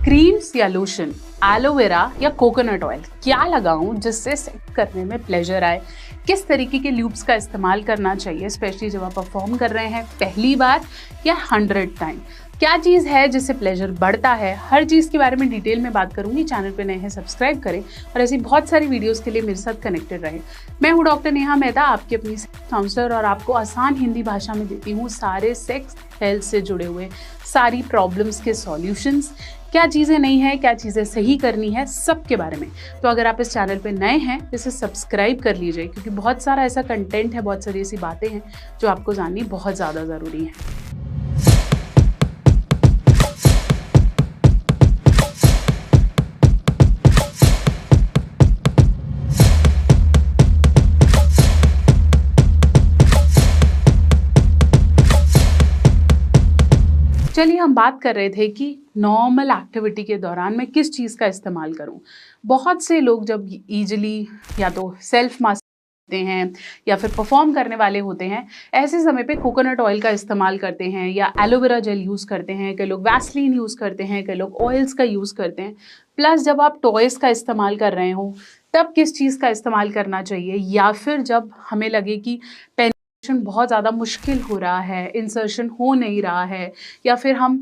Creams या lotion, aloe vera या coconut oil क्या लगाऊं जिससे सेक्स करने में प्लेजर आए? किस तरीके के ल्यूब्स का इस्तेमाल करना चाहिए, स्पेशली जब आप परफॉर्म कर रहे हैं पहली बार या 100 टाइम? क्या चीज़ है जिससे प्लेजर बढ़ता है? हर चीज़ के बारे में डिटेल में बात करूंगी। चैनल पे नए हैं सब्सक्राइब करें और ऐसी बहुत सारी वीडियोस के लिए मेरे साथ कनेक्टेड रहें। मैं हूँ डॉक्टर नेहा मेहता, आपकी अपनी काउंसलर, और आपको आसान हिंदी भाषा में देती हूँ सारे सेक्स हेल्थ से जुड़े हुए सारी प्रॉब्लम्स के सॉल्यूशंस। क्या चीज़ें नहीं है, क्या चीज़ें सही करनी है, सब के बारे में। तो अगर आप इस चैनल पे नए हैं तो इसे सब्सक्राइब कर लीजिए, क्योंकि बहुत सारा ऐसा कंटेंट है, बहुत सारी ऐसी बातें हैं जो आपको जाननी बहुत ज़्यादा ज़रूरी है। चलिए, हम बात कर रहे थे कि नॉर्मल एक्टिविटी के दौरान मैं किस चीज़ का इस्तेमाल करूं। बहुत से लोग जब ईजिली या तो सेल्फ मास्टर होते हैं या फिर परफॉर्म करने वाले होते हैं, ऐसे समय पे कोकोनट ऑयल का इस्तेमाल करते हैं या एलोवेरा जेल यूज़ करते हैं, कई लोग वैसलीन यूज़ करते हैं, कई लोग ऑयल्स का यूज़ करते हैं। प्लस जब आप टॉयज़ का इस्तेमाल कर रहे हो तब किस चीज़ का इस्तेमाल करना चाहिए, या फिर जब हमें लगे कि बहुत ज़्यादा मुश्किल हो रहा है, इंसर्शन हो नहीं रहा है, या फिर हम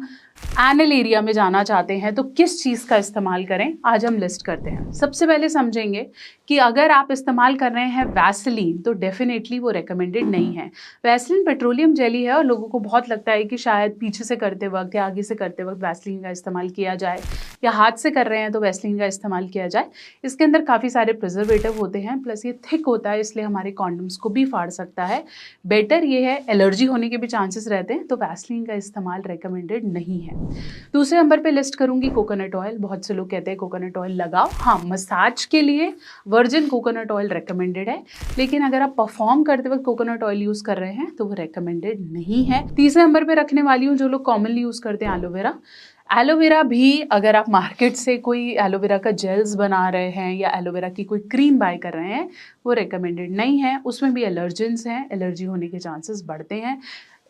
एनल एरिया में जाना चाहते हैं, तो किस चीज़ का इस्तेमाल करें, आज हम लिस्ट करते हैं। सबसे पहले समझेंगे कि अगर आप इस्तेमाल कर रहे हैं वैसलीन तो डेफिनेटली वो रेकमेंडेड नहीं है। वैसलीन पेट्रोलियम जेली है और लोगों को बहुत लगता है कि शायद पीछे से करते वक्त या आगे से करते वक्त वैसलीन का इस्तेमाल किया जाए, या हाथ से कर रहे हैं तो वैसलीन का इस्तेमाल किया जाए। इसके अंदर काफ़ी सारे प्रिजर्वेटिव होते हैं, प्लस ये थिक होता है, इसलिए हमारे कॉन्डम्स को भी फाड़ सकता है। बेटर ये है, एलर्जी होने के भी चांसेस रहते हैं, तो वैसलीन का इस्तेमाल रेकमेंडेड नहीं है। दूसरे नंबर पे लिस्ट करूंगी कोकोनट ऑयल। बहुत से लोग कहते हैं कोकोनट ऑयल लगाओ। हाँ, मसाज के लिए वर्जिन कोकोनट ऑयल रेकमेंडेड है, लेकिन अगर आप परफॉर्म करते वक्त कोकोनट ऑयल यूज कर रहे हैं तो वो रेकमेंडेड नहीं है। तीसरे नंबर पे रखने वाली हूँ जो लोग कॉमनली यूज करते हैं, एलोवेरा। एलोवेरा भी अगर आप मार्केट से कोई एलोवेरा का जेल्स बना रहे हैं या एलोवेरा की कोई क्रीम बाय कर रहे हैं, वो रेकमेंडेड नहीं है। उसमें भी एलर्जेंस हैं, एलर्जी होने के चांसेस बढ़ते हैं।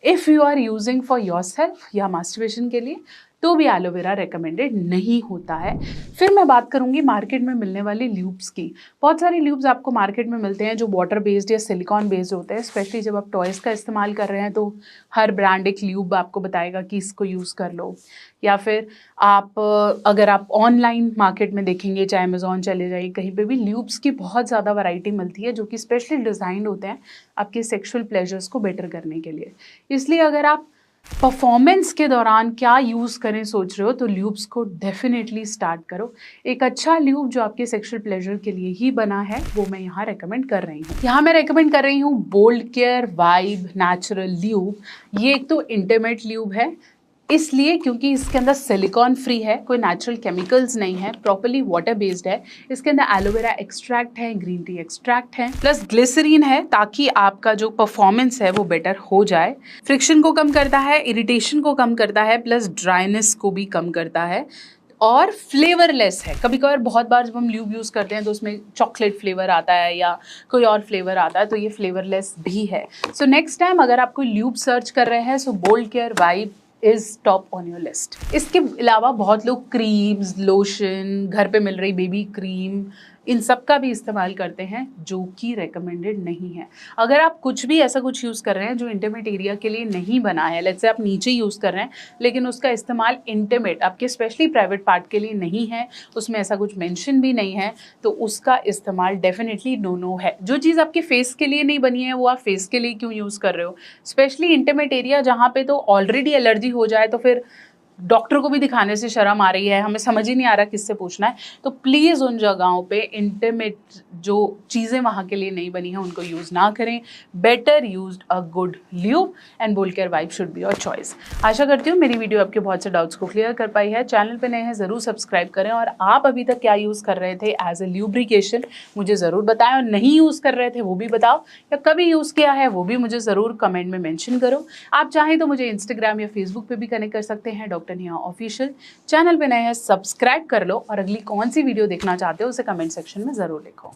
If you are using for your self या मास्टरबेशन के लिए तो भी एलोवेरा रेकमेंडेड नहीं होता है। फिर मैं बात करूंगी मार्केट में मिलने वाले ल्यूब्स की। बहुत सारे ल्यूब्स आपको मार्केट में मिलते हैं जो वाटर बेस्ड या सिलिकॉन बेस्ड होते हैं। स्पेशली जब आप टॉयज़ का इस्तेमाल कर रहे हैं तो हर ब्रांड एक ल्यूब आपको बताएगा कि इसको यूज़ कर लो। या फिर अगर आप ऑनलाइन मार्केट में देखेंगे, चाहे अमेज़ॉन चले जाइए, कहीं पे भी ल्यूब्स की बहुत ज़्यादा वैरायटी मिलती है जो कि स्पेशली डिज़ाइंड होते हैं आपके सेक्सुअल प्लेजर्स को बेटर करने के लिए। इसलिए अगर आप परफॉर्मेंस के दौरान क्या यूज़ करें सोच रहे हो तो ल्यूब्स को डेफिनेटली स्टार्ट करो। एक अच्छा ल्यूब जो आपके सेक्सुअल प्लेजर के लिए ही बना है वो मैं यहाँ रेकमेंड कर रही हूँ। यहाँ मैं रेकमेंड कर रही हूँ bold care vibe natural lube. ये एक तो इंटीमेट ल्यूब है, इसलिए क्योंकि इसके अंदर सिलिकॉन फ्री है, कोई नेचुरल केमिकल्स नहीं है, प्रॉपर्ली वाटर बेस्ड है। इसके अंदर एलोवेरा एक्सट्रैक्ट है, ग्रीन टी एक्सट्रैक्ट है, प्लस ग्लिसरीन है, ताकि आपका जो परफॉर्मेंस है वो बेटर हो जाए। फ्रिक्शन को कम करता है, इरिटेशन को कम करता है, प्लस ड्राइनेस को भी कम करता है, और फ्लेवरलेस है। कभी कभार बहुत बार जब हम ल्यूब यूज़ करते हैं तो उसमें चॉकलेट फ्लेवर आता है या कोई और फ्लेवर आता है, तो ये फ्लेवरलेस भी है। सो नेक्स्ट टाइम अगर आप कोई ल्यूब सर्च कर रहे हैं, so bold care vibe is top on your list. इसके अलावा बहुत लोग क्रीम्स, लोशन, घर पे मिल रही बेबी क्रीम, इन सब का भी इस्तेमाल करते हैं जो कि रेकमेंडेड नहीं है। अगर आप कुछ भी ऐसा कुछ यूज़ कर रहे हैं जो इंटीमेट एरिया के लिए नहीं बना है, लेट्स से आप नीचे यूज़ कर रहे हैं लेकिन उसका इस्तेमाल इंटीमेट आपके स्पेशली प्राइवेट पार्ट के लिए नहीं है, उसमें ऐसा कुछ मेंशन भी नहीं है, तो उसका इस्तेमाल डेफिनेटली नो है। जो चीज़ आपके फेस के लिए नहीं बनी है वो आप फेस के लिए क्यों यूज़ कर रहे हो? स्पेशली इंटीमेट एरिया जहाँ पे तो ऑलरेडी एलर्जी हो जाए तो फिर डॉक्टर को भी दिखाने से शर्म आ रही है, हमें समझ ही नहीं आ रहा किससे पूछना है। तो प्लीज़ उन जगहों पे इंटीमेट जो चीज़ें वहाँ के लिए नहीं बनी हैं उनको यूज़ ना करें। Better used a good lube and Bold care vibe should be your choice. आशा करती हूँ मेरी वीडियो आपके बहुत से डाउट्स को क्लियर कर पाई है। चैनल पे नए हैं ज़रूर सब्सक्राइब करें, और आप अभी तक क्या यूज़ कर रहे थे एज ए ल्यूब्रिकेशन मुझे ज़रूर बताएं, और नहीं यूज़ कर रहे थे वो भी बताओ, या कभी यूज़ किया है वो भी मुझे ज़रूर कमेंट में मैंशन करो। आप चाहें तो मुझे इंस्टाग्राम या फेसबुक पे भी कनेक्ट कर सकते हैं, डॉक्टर नेहा ऑफिशियल। चैनल पे नए हैं सब्सक्राइब कर लो, और अगली कौन सी वीडियो देखना चाहते हो उसे कमेंट सेक्शन में ज़रूर लिखो।